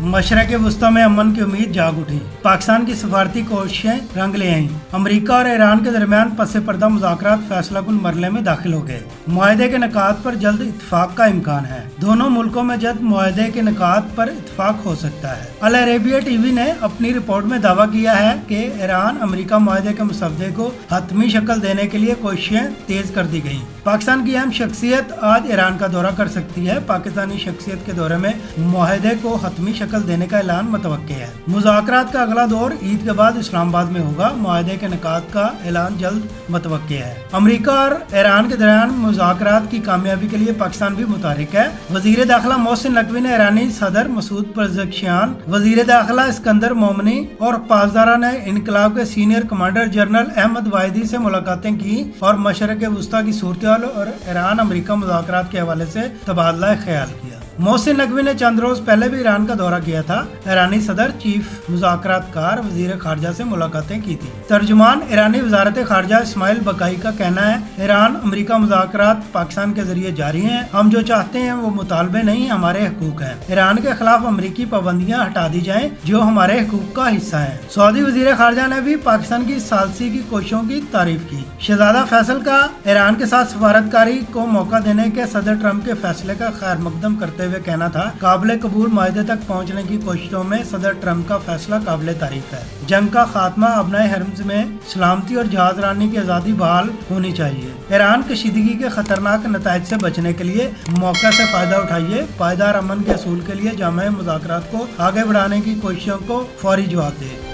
मशरक़ वस्ती में अमन की उम्मीद जाग उठी। पाकिस्तान की सफारती कोशिशें रंग ले आईं। अमरीका और ईरान के दरमियान पसे पर्दा मुज़ाकरात फैसला कुन मरहले में दाखिल हो गए। मुआहदे के निकात पर जल्द इत्तफाक का इम्कान है। दोनों मुल्कों में जल्द मुआहदे के निकात पर इत्तफाक हो सकता है। अल अरेबिया टीवी ने अपनी रिपोर्ट में दावा किया है कि ईरान अमरीका मुआहदे के मसवदे को हतमी शक्ल देने के लिए कोशिशें तेज कर दी गयी। पाकिस्तान की अहम शख्सियत आज ईरान का दौरा कर सकती है। पाकिस्तानी शख्सियत के दौरे में मुआहदे को हतमी शक्ल देने का ऐलान मुतवक्के है। मुज़ाकरात का अगला दौर ईद के बाद इस्लामाबाद में होगा। मुआहदे के निकात का ऐलान जल्द मुतवक्के है। अमरीका और ईरान के दरमियान मुज़ाकरात की कामयाबी के लिए पाकिस्तान भी मुतारिक है। वज़ीर दाखिला मोहसिन नकवी ने ईरानी सदर मसूद पज़ेश्कियान, वज़ीर दाखिला इस्कंदर मोमनी और पासदारान इनकलाब के senior commander general Ahmad Vahidi से मुलाकातें की और मशरक़ वस्ती की सूरत और ईरान अमरीका मुज़ाकरात के हवाले से तबादला ख्याल किया। मोहसिन नकवी ने चंद रोज पहले भी ईरान का दौरा किया था। ईरानी सदर, चीफ मुज़ाकरातकार, वज़ीर खारजा से मुलाकातें की थी। तर्जुमान ईरानी वज़ारत खारजा इस्माइल बकाई का कहना है, ईरान अमरीका मुज़ाकरात पाकिस्तान के जरिए जारी हैं। हम जो चाहते हैं वो मुतालबे नहीं, हमारे हकूक हैं। ईरान के खिलाफ अमरीकी पाबंदियां हटा दी जाएं जो हमारे हकूक का हिस्सा है। सऊदी वज़ीर खारजा ने भी पाकिस्तान की सालसी की कोशिशों की तारीफ की। शहजादा फैसल का ईरान के साथ सफारतकारी को मौका देने के सदर ट्रंप के फैसले का खैर मकदम करते हुए कहना था, काबिल कबूल मुआहदे तक पहुंचने की कोशिशों में सदर ट्रंप का फैसला काबिल तारीफ है। जंग का खात्मा, अबनाए हरम में सलामती और जहाज रानी की आज़ादी बहाल होनी चाहिए। ईरान कशीदगी के खतरनाक नताइज से बचने के लिए मौके से फायदा उठाइए। पायदार अमन के असूल के लिए जामे मुज़ाकरात को आगे बढ़ाने की कोशिशों को फौरी जवाब दे।